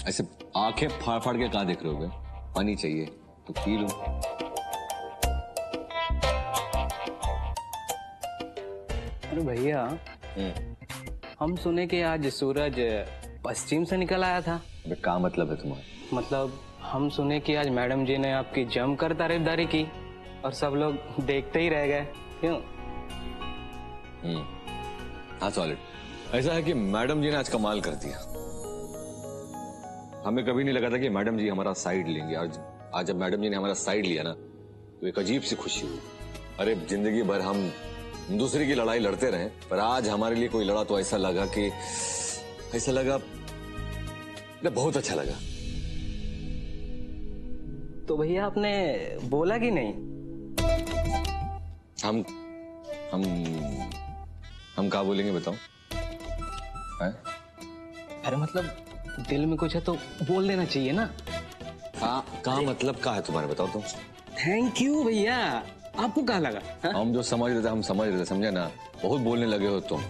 ऐसे आंखें फाड़ फाड़ के कहाँ देख रहे हो बे? पानी चाहिए तो पी लो। अरे भैया, हम सुने कि आज सूरज पश्चिम से निकल आया था। अबे क्या मतलब है तुम्हारा? मतलब हम सुने कि आज मैडम जी ने आपकी जमकर तारीफदारी की और सब लोग देखते ही रह गए। क्यों? हाँ सॉलिड। ऐसा है कि मैडम जी ने आज कमाल कर दिया। हमें कभी नहीं लगा था कि मैडम जी हमारा साइड लेंगे। आज जब मैडम जी ने हमारा साइड लिया ना तो एक अजीब सी खुशी हुई। अरे जिंदगी भर हम दूसरे की लड़ाई लड़ते रहे, पर आज हमारे लिए कोई लड़ा तो ऐसा लगा बहुत अच्छा लगा। तो भैया आपने बोला कि नहीं? हम क्या बोलेंगे बताओ? अरे मतलब दिल में कुछ है तो बोल देना चाहिए ना। का मतलब क्या है तुम्हारे, बताओ तुम। थैंक यू भैया, आपको क्या लगा? हम जो समझ रहे थे हम समझ रहे थे, समझे ना। बहुत बोलने लगे हो तुम,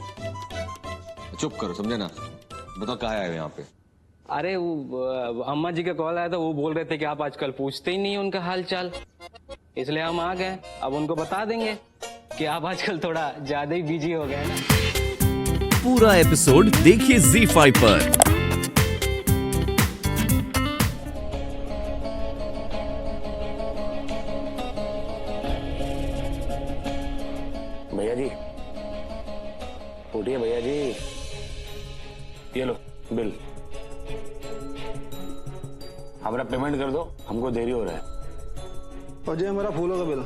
चुप करो, समझे ना। बताओ क्या है यहाँ पे? अरे वो अम्मा जी का कॉल आया था, वो बोल रहे थे कि आप आजकल पूछते ही नहीं उनका हाल चाल, इसलिए हम आ गए। अब उनको बता देंगे कि आप आजकल थोड़ा ज्यादा ही बिजी हो गए ना। पूरा एपिसोड देखिए ZEE5 पर। भैया जी उठिए, भैया जी ये लो बिल, हमारा पेमेंट कर दो, हमको देरी हो रहा है। और जी हमारा फूलों का बिल,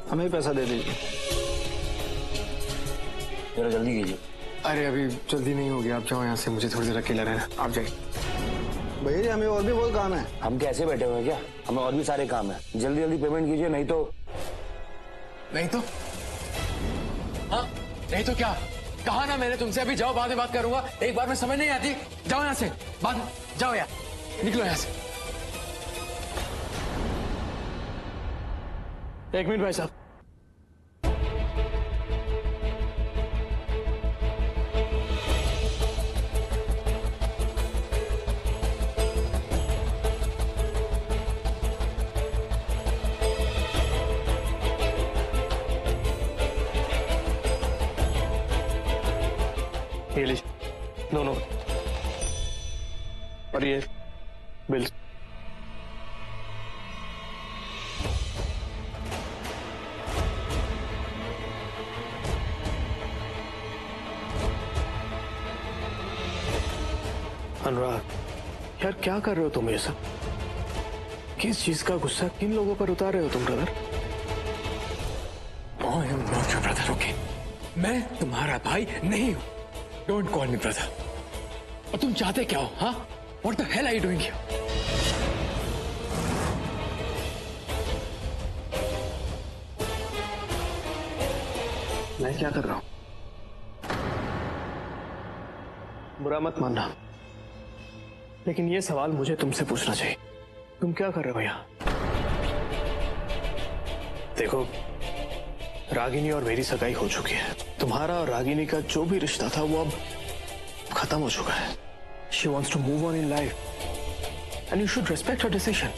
हमें ही पैसा दे दीजिए। जरा जल्दी कीजिए। अरे अभी जल्दी नहीं होगी, आप जाओ यहाँ से, मुझे थोड़ी देर अकेला रहना, आप जाइए। भैया जी हमें और भी बहुत काम है। हम कैसे बैठे हुए हैं क्या? हमें और भी सारे काम है, जल्दी जल्दी पेमेंट कीजिए, नहीं तो हाँ नहीं तो क्या? कहा ना मैंने तुमसे अभी जाओ, बाद में बात करूंगा। एक बार में समझ नहीं आती, जाओ यहाँ से, बाद जाओ यार, निकलो यहाँ से। एक मिनट भाई साहब। ये लीजिए दोनों, और ये बिल। अनुराग यार क्या कर रहे हो तुम ये सब? किस चीज का गुस्सा किन लोगों पर उतार रहे हो तुम brother? I am not your brother, okay? मैं तुम्हारा भाई नहीं हूं। Don't call me brother. और तुम चाहते क्या हो? हाँ, what the hell are you doing here? मैं क्या कर रहा हूं? बुरा मत मानना, लेकिन ये सवाल मुझे तुमसे पूछना चाहिए। तुम क्या कर रहे हो यहाँ? देखो, रागिनी और मेरी सगाई हो चुकी है। तुम्हारा और रागिनी का जो भी रिश्ता था वो अब खत्म हो चुका है। She wants to move on in life, and you should respect her decision.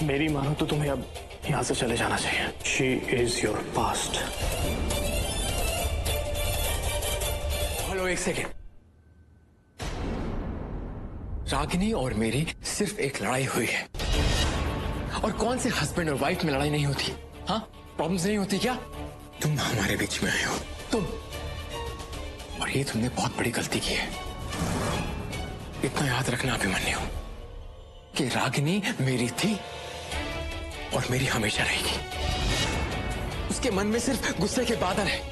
मेरी मानो तो तुम्हें अब यहाँ से चले जाना चाहिए। She is your past. Hello, एक सेकेंड। रागिनी और मेरी सिर्फ एक लड़ाई हुई है, और कौन से हस्बैंड और वाइफ में लड़ाई नहीं होती? हाँ, प्रॉब्लम्स नहीं होती क्या? तुम हमारे बीच में आए हो, तुम, और ये तुमने बहुत बड़ी गलती की है। इतना याद रखना अभिमन्यु कि रागिनी मेरी थी और मेरी हमेशा रहेगी। उसके मन में सिर्फ गुस्से के बादल है।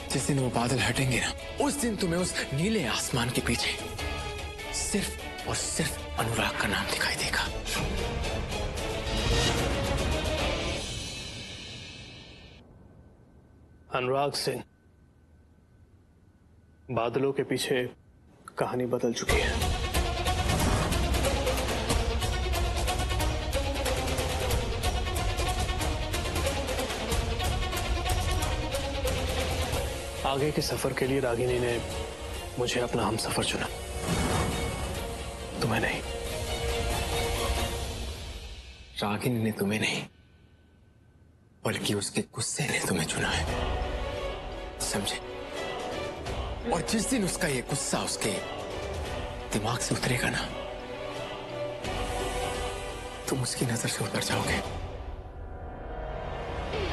जिस दिन वो बादल हटेंगे ना, उस दिन तुम्हें उस नीले आसमान के पीछे सिर्फ और सिर्फ अनुराग का नाम दिखाई देगा। अनुराग सिंह, बादलों के पीछे कहानी बदल चुकी है। आगे के सफर के लिए रागिनी ने मुझे अपना हमसफर चुना। तुम्हें नहीं। रागिनी ने तुम्हें नहीं, बल्कि उसके गुस्से ने तुम्हें चुना है, समझे? और जिस दिन उसका ये गुस्सा उसके दिमाग से उतरेगा ना, तुम उसकी नजर से उतर जाओगे।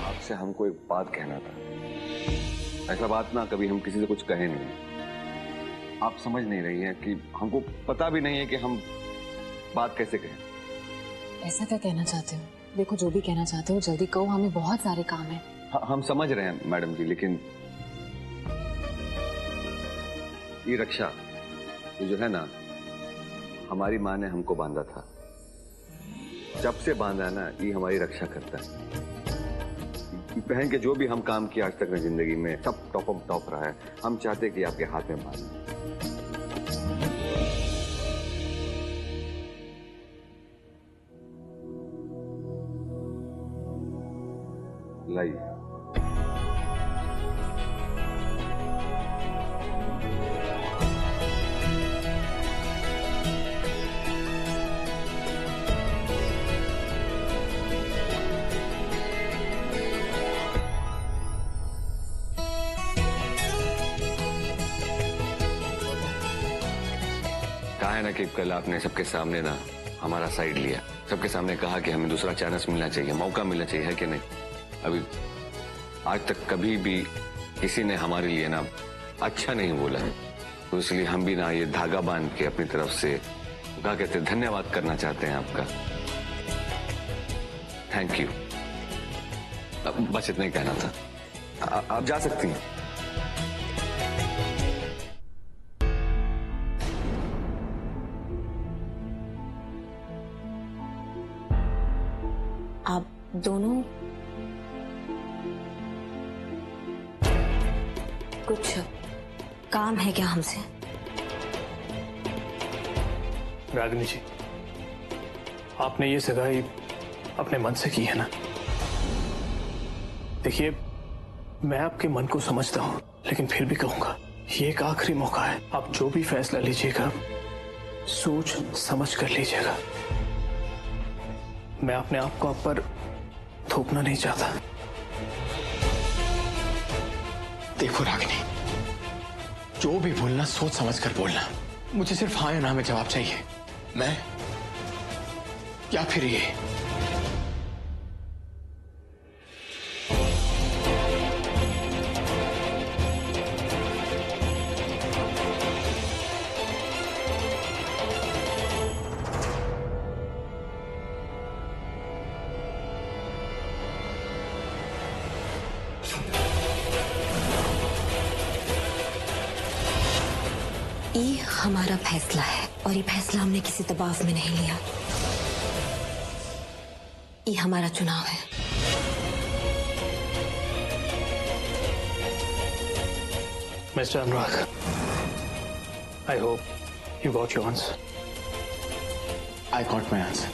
आपसे हमको एक बात कहना था। ऐसा बात ना कभी हम किसी से कुछ कहे नहीं। आप समझ नहीं रही हैं कि हमको पता भी नहीं है कि हम बात कैसे कहें। ऐसा क्या कहना चाहते हो? देखो, जो भी कहना चाहते हो जल्दी कहो, हमें बहुत सारे काम है। हम समझ रहे हैं मैडम जी, लेकिन ये रक्षा, ये जो है ना, हमारी माँ ने हमको बांधा था। जब से बांधा है ना, ये हमारी रक्षा करता है। पहन के जो भी हम काम किया आज तक में जिंदगी में, सब टॉप ऑफ टॉप रहा है। हम चाहते कि आपके हाथ में बांध लाइए। कहा है ना कि कल आपने सबके सामने ना हमारा साइड लिया, सबके सामने कहा कि हमें दूसरा चांस मिलना चाहिए, मौका मिलना चाहिए, है कि नहीं? अभी आज तक कभी भी किसी ने हमारे लिए ना अच्छा नहीं बोला है, तो इसलिए हम भी ना ये धागा बांध के अपनी तरफ से क्या कहते हैं, धन्यवाद करना चाहते हैं आपका। Thank you. बस इतना ही कहना था। आप जा सकती हैं। आप दोनों कुछ काम है क्या हमसे? रागिनी जी, आपने ये सगाई अपने मन से की है ना? देखिए, मैं आपके मन को समझता हूं, लेकिन फिर भी कहूंगा, ये एक आखिरी मौका है। आप जो भी फैसला लीजिएगा, सोच समझ कर लीजिएगा। मैं अपने आप को आप पर थोपना नहीं चाहता। देखो रागिनी, जो भी बोलना सोच समझ कर बोलना। मुझे सिर्फ हाँ या ना में जवाब चाहिए। मैं या फिर ये। ये हमारा फैसला है और ये फैसला हमने किसी दबाव में नहीं लिया। ये हमारा चुनाव है। Mister Anurag, I hope you got your answer. I got my answer.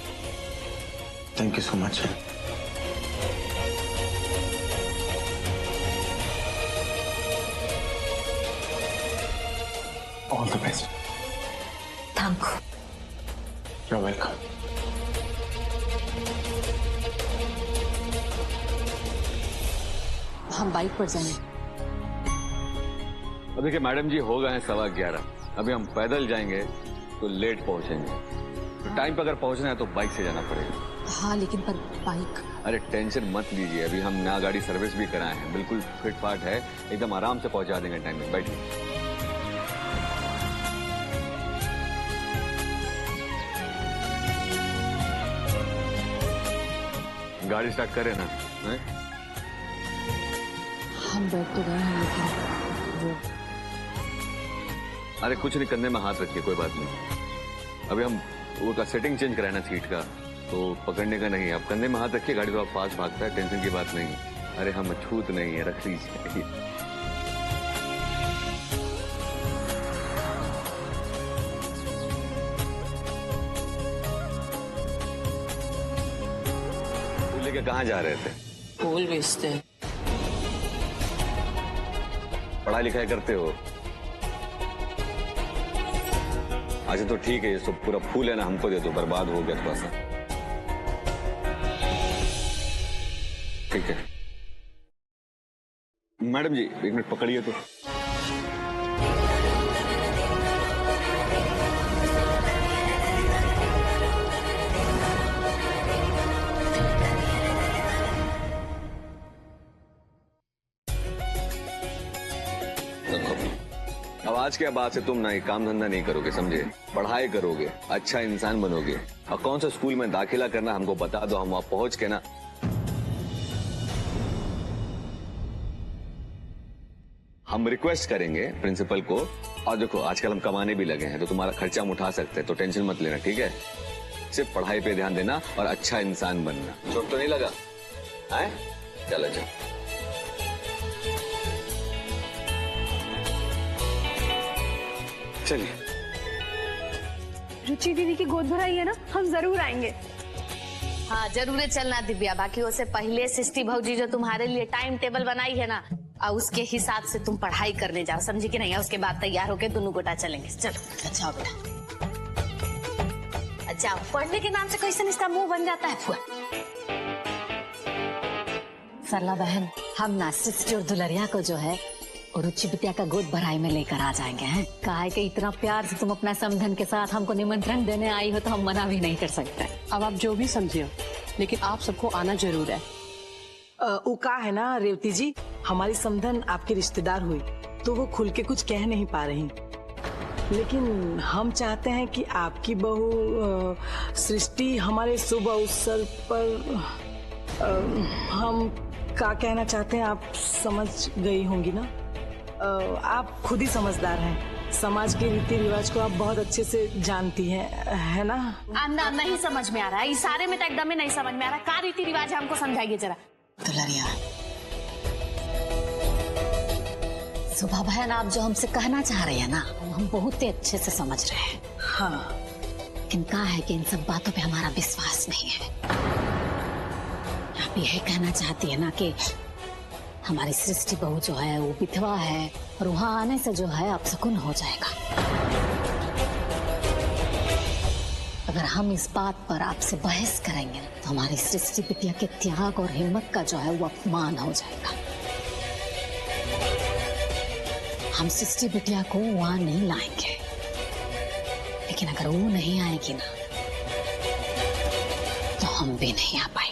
Thank you so much. All the best. Thank you. You're welcome. हम बाइक पर जाएंगे। अब देखिए मैडम जी, हो गए हैं 11:15। अभी हम पैदल जाएंगे तो लेट पहुंचेंगे। तो टाइम पर अगर पहुंचना है तो बाइक से जाना पड़ेगा। हाँ, लेकिन पर बाइक। अरे टेंशन मत लीजिए, अभी हम नया गाड़ी सर्विस भी कराए हैं, बिल्कुल फिट फाट है, एकदम आराम से पहुंचा देंगे टाइम में। बैठिए। गाड़ी स्टार्ट करें ना? हैं? हम बैठ तो गए हैं, लेकिन वो अरे कुछ नहीं, कंधे में हाथ रखिए, कोई बात नहीं। अभी हम वो का सेटिंग चेंज कराए ना सीट का, तो पकड़ने का नहीं। आप कंधे में हाथ रखिए, गाड़ी थोड़ा फास्ट भागता है, टेंशन की बात नहीं। अरे हम छूत नहीं है, रख लीजिए। लेके कहाँ जा रहे थे? फूल बेचते हैं। पढ़ाई लिखाई करते हो? अच्छा तो ठीक है, ये सब पूरा फूल है ना हमको दे दो, बर्बाद हो गया थोड़ा सा। ठीक है मैडम जी, 1 मिनट पकड़िए तो। अब आज के बाद से तुम ना काम धंधा नहीं करोगे, समझे? पढ़ाई करोगे, अच्छा इंसान बनोगे। और कौन सा स्कूल में दाखिला करना हमको बता दो, हम वहां पहुंच के ना हम रिक्वेस्ट करेंगे प्रिंसिपल को। और देखो आजकल हम कमाने भी लगे हैं तो तुम्हारा खर्चा हम उठा सकते हैं, तो टेंशन मत लेना, ठीक है? सिर्फ पढ़ाई पे ध्यान देना और अच्छा इंसान बनना। चोट तो नहीं लगा? आए चलो जाओ। चलिए। रुचि दीदी की गोद भराई है ना, हम जरूर आएंगे। हाँ जरूर चलना दिव्या, बाकी उससे पहले सृष्टि भौजी जो तुम्हारे लिए टाइम टेबल बनाई है ना, और उसके हिसाब से तुम पढ़ाई करने जाओ, समझी कि नहीं? उसके बाद तैयार होके दोनों गोटा चलेंगे। चलो अच्छा बेटा। अच्छा पढ़ने के नाम से कैसे इसका मुंह बन जाता है फुआ? सरला बहन, हम ना सृष्टि और दुलरिया को जो है और रुचि बिटिया का गोद भराई में लेकर आ जाएंगे हैं। कहा है कि इतना प्यार से तुम अपना समधन के साथ हमको निमंत्रण देने आई हो तो हम मना भी नहीं कर सकते। अब आप जो भी समझिए, लेकिन आप सबको आना जरूर है। वो का है ना रेवती जी, हमारी समधन आपके रिश्तेदार हुई तो वो खुल के कुछ कह नहीं पा रही, लेकिन हम चाहते हैं कि आपकी बहू सृष्टि हमारे शुभ अवसर पर हम क्या कहना चाहते हैं आप समझ गई होंगी ना। आप खुद ही समझदार हैं, समाज के रीति रिवाज को आप बहुत अच्छे से जानती हैं, है ना? अंदा नहीं समझ में आ रहा है, इशारे में तो एकदम ही नहीं समझ में आ रहा। क्या रीति रिवाज है हमको समझाइए जरा। दुलरिया, सुबह बहन आप जो हमसे कहना चाह रहे हैं ना, हम बहुत ही अच्छे से समझ रहे हैं। हाँ, लेकिन क्या है कि इन सब बातों पे हमारा विश्वास नहीं है। आप यही कहना चाहती है ना कि हमारी सृष्टि बहू जो है वो विधवा है और वहां आने से जो है अपशकुन हो जाएगा। अगर हम इस बात पर आपसे बहस करेंगे तो हमारी सृष्टि बिटिया के त्याग और हिम्मत का जो है वो अपमान हो जाएगा। हम सृष्टि बिटिया को वहां नहीं लाएंगे, लेकिन अगर वो नहीं आएगी ना तो हम भी नहीं आ पाएंगे।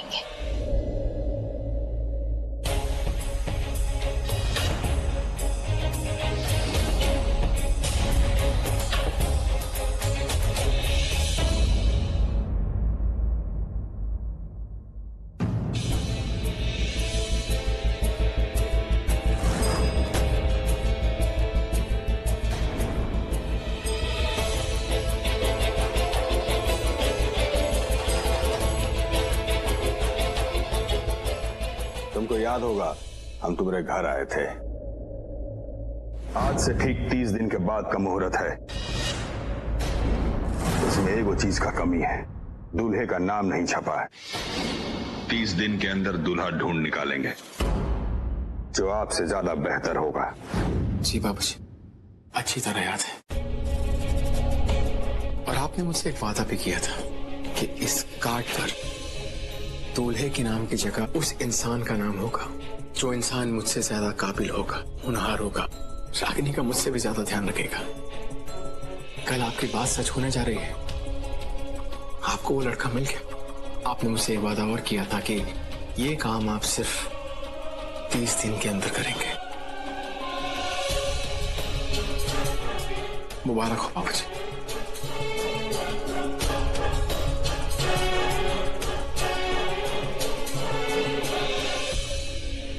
तुमको याद होगा हम तुम्हारे घर आए थे। आज से ठीक 30 दिन के बाद का मुहूर्त है। इसमें एक वो चीज का कमी है, दूल्हे का नाम नहीं छपा है। 30 दिन के अंदर दूल्हा ढूंढ निकालेंगे जो आपसे ज्यादा बेहतर होगा। जी बाबूजी, अच्छी तरह याद है। और आपने मुझसे एक वादा भी किया था कि इस कार्ड पर दूल्हे के नाम की जगह उस इंसान का नाम होगा जो इंसान मुझसे ज्यादा काबिल होगा, होनहार होगा, रागिनी का मुझसे भी ज्यादा ध्यान रखेगा। कल आपकी बात सच होने जा रही है। आपको वो लड़का मिल गया। आपने मुझसे एक वादा और किया था कि ये काम आप सिर्फ 30 दिन के अंदर करेंगे। मुबारक हो बाबूजी।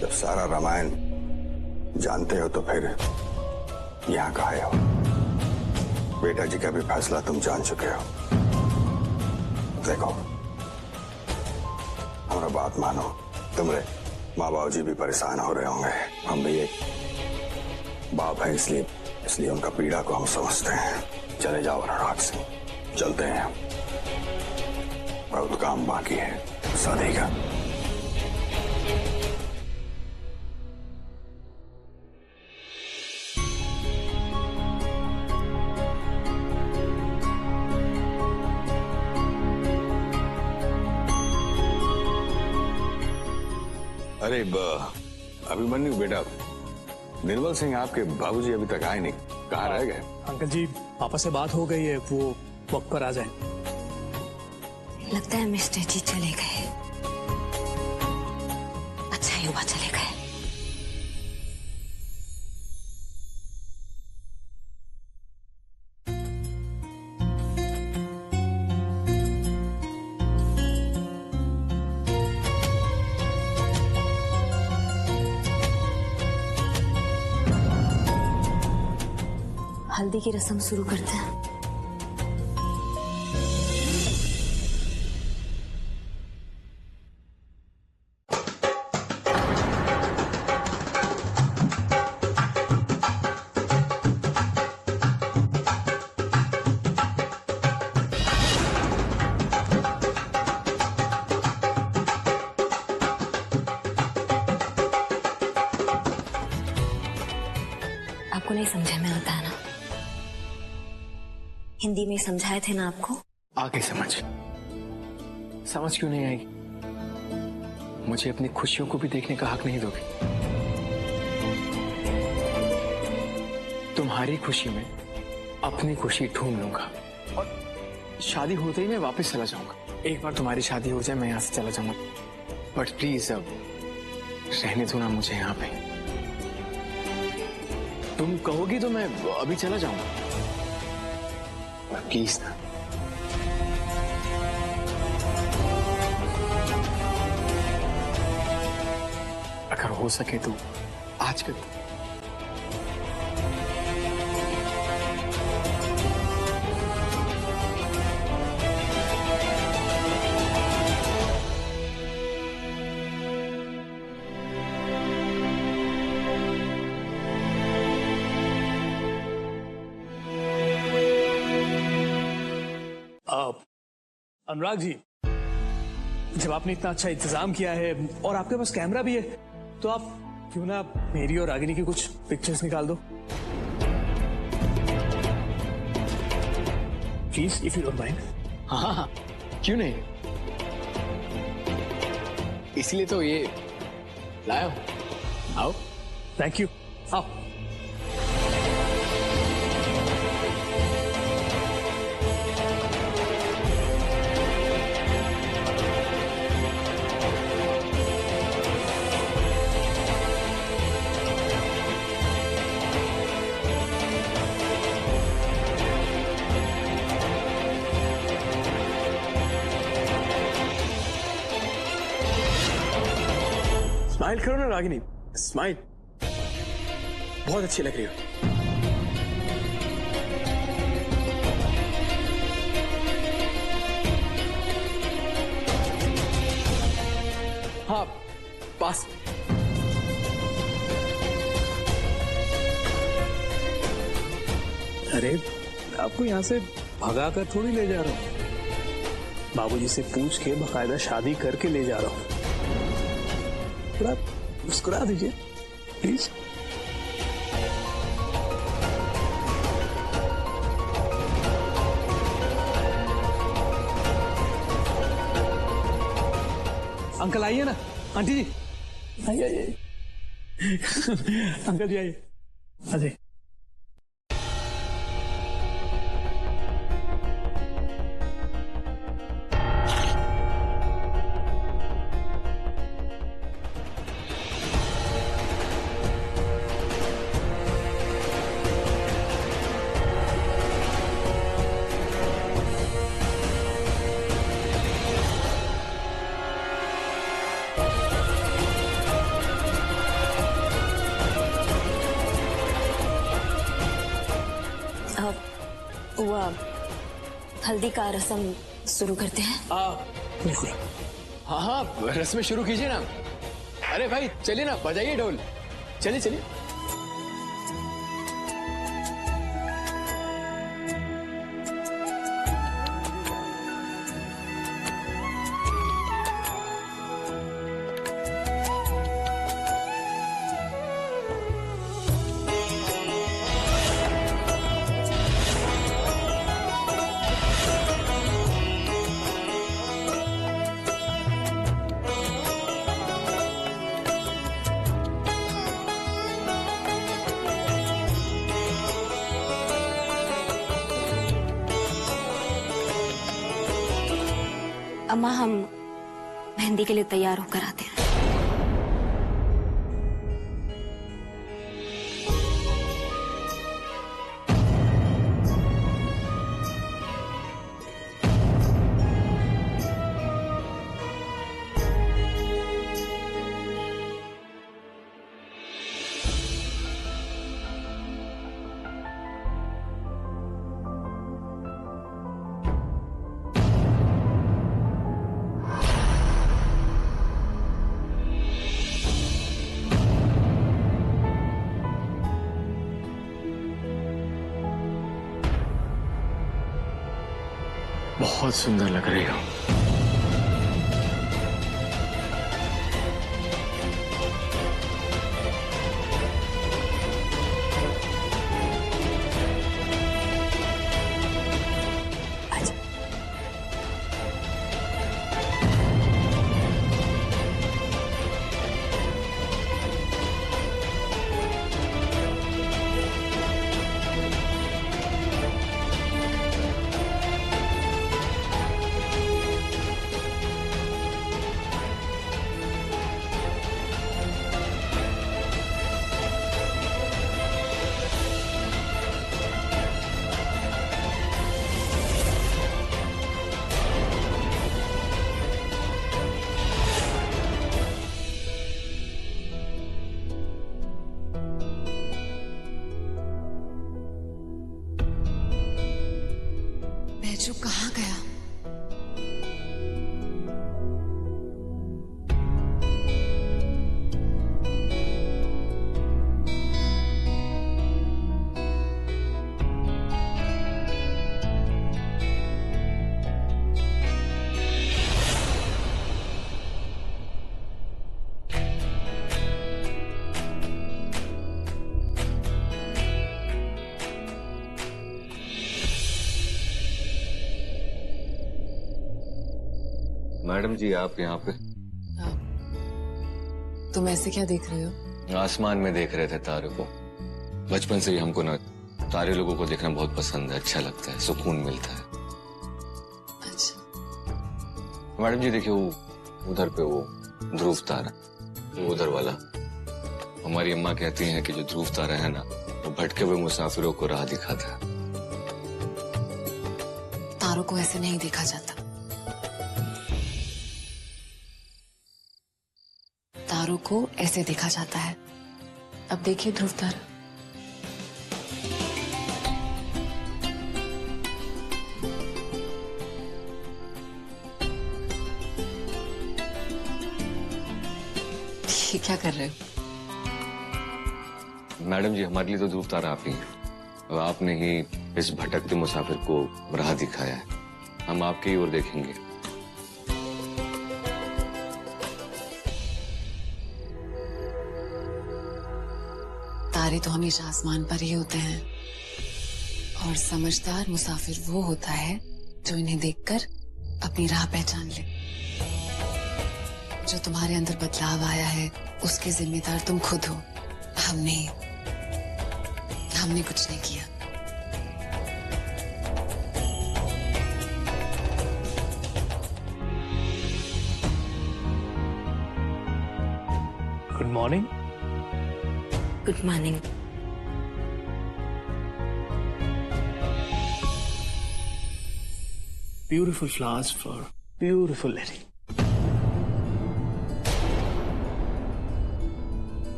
जब सारा रामायण जानते हो तो फिर यहाँ का आए हो। बेटा जी का भी फैसला तुम जान चुके हो। देखो हमारा बात मानो, तुम्हारे माँ बाप जी भी परेशान हो रहे होंगे। हम भी एक बाप है, इसलिए उनका पीड़ा को हम समझते हैं। चले जाओ अनुराग सिंह, चलते हैं। बहुत काम बाकी है शादी का। अरे अभिमन्यु बेटा, निर्मल सिंह आपके बाबूजी अभी तक आए नहीं, कहाँ रह गए? अंकल जी पापा से बात हो गई है, वो वक्त पर आ जाए। लगता है मिस्टर जी चले गए। अच्छा ही हुआ चले गए। हल्दी की रस्म शुरू करते हैं। आपको नहीं समझा में आता है ना? हिंदी में समझाए थे ना आपको। आगे समझ क्यों नहीं आएगी? मुझे अपनी खुशियों को भी देखने का हक नहीं दोगे? तुम्हारी खुशी में अपनी खुशी ढूंढ लूंगा और शादी होते ही मैं वापस चला जाऊंगा। एक बार तुम्हारी शादी हो जाए मैं यहां से चला जाऊंगा, बट प्लीज अब रहने दो ना मुझे यहाँ पे। तुम कहोगी तो मैं अभी चला जाऊंगा, प्लीज ना। अगर हो सके तो आज कर दो। अनुराग जी, जब आपने इतना अच्छा इंतजाम किया है और आपके पास कैमरा भी है, तो आप क्यों ना मेरी और रागिनी की कुछ पिक्चर्स निकाल दो please, if you don't mind. हाँ, क्यों नहीं, इसलिए तो ये लाया हूं। आओ। थैंक यू, आओ। स्माइल करो ना रागिनी, स्माइल, बहुत अच्छी लग रही हो। हाँ, पास। अरे आपको यहां से भगा कर थोड़ी ले जा रहा हूं, बाबूजी से पूछ के बाकायदा शादी करके ले जा रहा हूं। थोड़ा मुस्कुरा दीजिए प्लीज। अंकल आइए ना, आंटी जी आइए आइए। अंकल जी आइए, आ जाइए। वो हल्दी का रस्म शुरू करते हैं। बिल्कुल। हाँ हाँ, रस्में शुरू कीजिए ना। अरे भाई चलिए ना, बजाइए ढोल, चलिए चलिए। अम्मा, हम मेहंदी के लिए तैयार होकर आते हैं। बहुत सुंदर लग रही हो। बैजू कहाँ गया? मैडम जी आप यहाँ पे? तुम ऐसे क्या देख रहे हो? आसमान में देख रहे थे तारे को। बचपन से ही हमको ना तारे लोगों को देखना बहुत पसंद है, अच्छा लगता है, सुकून मिलता है। अच्छा। मैडम जी देखिए वो उधर पे वो ध्रुव तारा, वो उधर वाला। हमारी अम्मा कहती हैं कि जो ध्रुव तारा है ना वो भटके हुए मुसाफिरों को राह दिखाता है। तारों को ऐसे नहीं देखा जाता। तारों को ऐसे देखा जाता है। अब देखिए ध्रुव तारा। ये क्या कर रहे हो? मैडम जी हमारे लिए तो ध्रुव तारा आप ही हैं। और आपने ही इस भटकते मुसाफिर को राह दिखाया है। हम आपकी ही ओर देखेंगे। तारे तो हमेशा आसमान पर ही होते हैं और समझदार मुसाफिर वो होता है जो इन्हें देखकर अपनी राह पहचान ले। जो तुम्हारे अंदर बदलाव आया है उसके जिम्मेदार तुम खुद हो, हमने कुछ नहीं किया। Good morning. Good morning. Beautiful flowers for beautiful lady.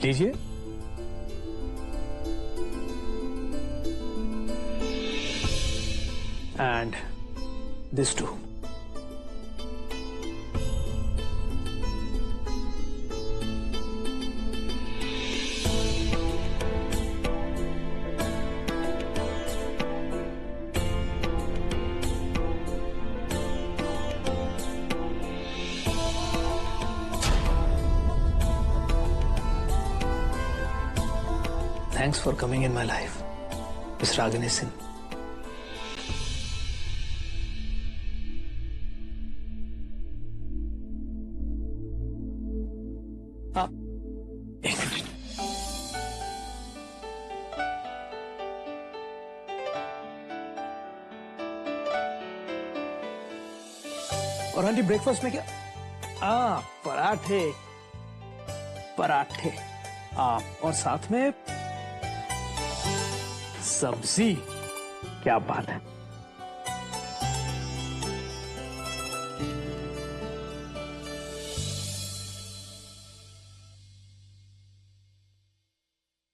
लीजिए। And this too. Thanks for coming in my life, Miss Ragini Singh. एक मिनट। और आंटी ब्रेकफास्ट में क्या? पराठे पराठे। और साथ में सब्जी। क्या बात है।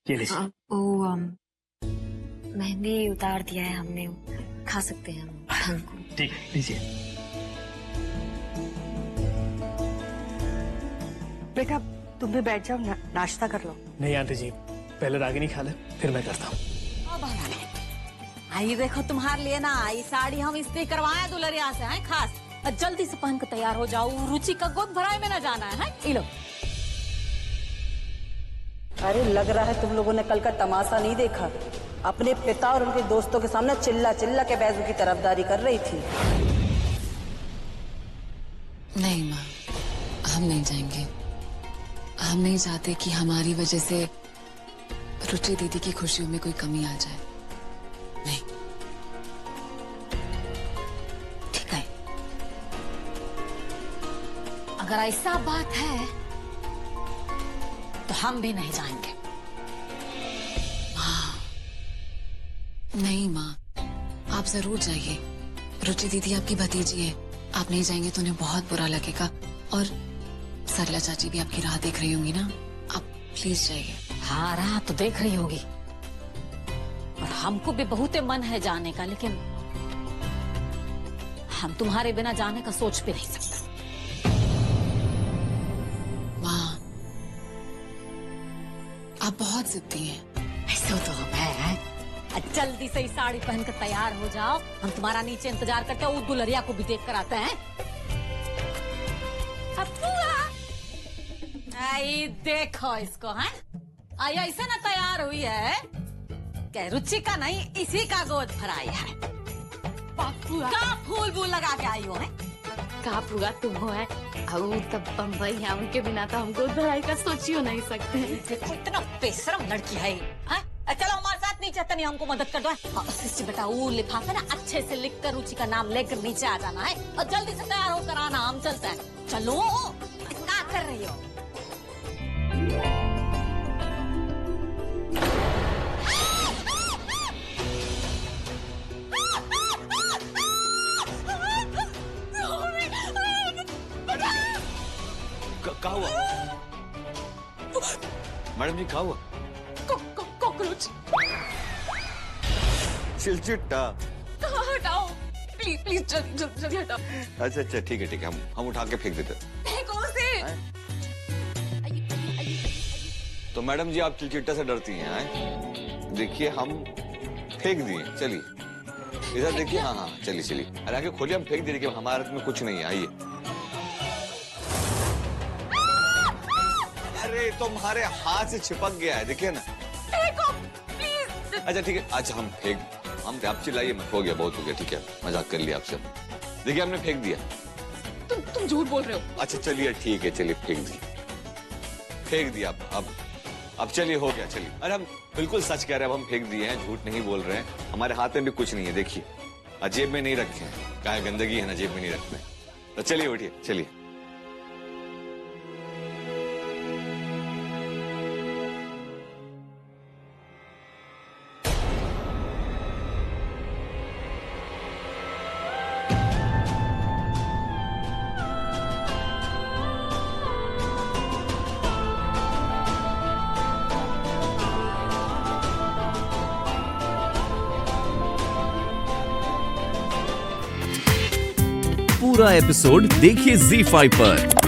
ये लीजिए। वो मेहंदी उतार दिया है हमने, खा सकते हैं हम ढंग को। ठीक है, लीजिए। बेटा तुम भी बैठ जाओ, नाश्ता कर लो। नहीं आंटी जी, पहले रागिनी खा ले, फिर मैं करता हूँ। आई देखो तुम्हारे लिए ना, आई साड़ी हम इस्त्री करवाए दुल्हनिया से हैं खास। और जल्दी से पहन के तैयार हो जाओ, रुचि का गोद भराई में ना जाना है। ये लो। अरे लग रहा है तुम लोगों ने कल का तमाशा नहीं देखा। अपने पिता और उनके दोस्तों के सामने चिल्ला चिल्ला के बैजू की तरफदारी कर रही थी। नहीं माँ, हम नहीं जाएंगे। हम नहीं चाहते कि हमारी वजह से रुचि दीदी की खुशियों में कोई कमी आ जाए। नहीं। ठीक है, अगर ऐसा बात है तो हम भी नहीं जाएंगे। नहीं माँ, आप जरूर जाइए। रुचि दीदी आपकी भतीजी है, आप नहीं जाएंगे तो उन्हें बहुत बुरा लगेगा। और सरला चाची भी आपकी राह देख रही होंगी ना, आप प्लीज जाइए। हाँ, राह तो देख रही होगी और हमको भी बहुत मन है जाने का, लेकिन हम तुम्हारे बिना जाने का सोच भी नहीं सकते। माँ, आप बहुत जिद्दी हैं। ऐसे तो हम हैं। जल्दी से साड़ी पहन कर तैयार हो जाओ, हम तुम्हारा नीचे इंतजार करते हैं। वो दुल्हनिया को भी देख कर आते हैं। आई देखो इसको, हैं? आई ऐसे ना तैयार हुई है क्या? रुचि का नहीं, इसी का गोद भराई है। का फूल बूल लगा के आई हो है? का पूरा तुम हो है। तब बम्बई है, उनके बिना तो हम गोद भराई का सोच ही नहीं सकते। देखो इतना बेशरम लड़की है। चलो हमारे साथ नीचे, तनी हमको मदद कर दो। सिस्टर बेटा, वो लिफाफे ना अच्छे से लिख कर रुचि का नाम लेकर नीचे आ जाना है और जल्दी से तैयार होकर आना, हम चलते हैं। चलो, क्या कर रही हो? क्या हुआ मैडम जी? क्या हुआ? कॉकरोच। चिलचिट्टा। हटाओ प्लीज प्लीज, जल्दी हटाओ। अच्छा ठीक है, हम उठा के फेंक देते। तो मैडम जी आप चिलचिट्टा से डरती हैं? देखिए हम फेंक दिए, चलिए इधर देखिए। हाँ चलिए। अरे आगे खोलिए, हम फेंक दे। हमारे हाथ में कुछ नहीं है, आइए। अरे तुम्हारे हाथ से चिपक गया है, देखिए ना। अच्छा ठीक है, अच्छा हम आप चिल्लाइए मत, हो गया, बहुत हो गया। ठीक है, मजाक कर लिया आपसे। देखिए हमने फेंक दिया। तुम झूठ बोल रहे हो। अच्छा चलिए ठीक है, चलिए फेंक दिया। अब चलिए, हो गया, चलिए। अरे हम बिल्कुल सच कह रहे हैं, अब हम फेंक दिए हैं, झूठ नहीं बोल रहे हैं। हमारे हाथ में भी कुछ नहीं है, देखिए। जेब में नहीं रखे हैं, क्या गंदगी है ना, जेब में नहीं रखते। तो चलिए उठिए, चलिए। पूरा एपिसोड देखिए ZEE5 पर।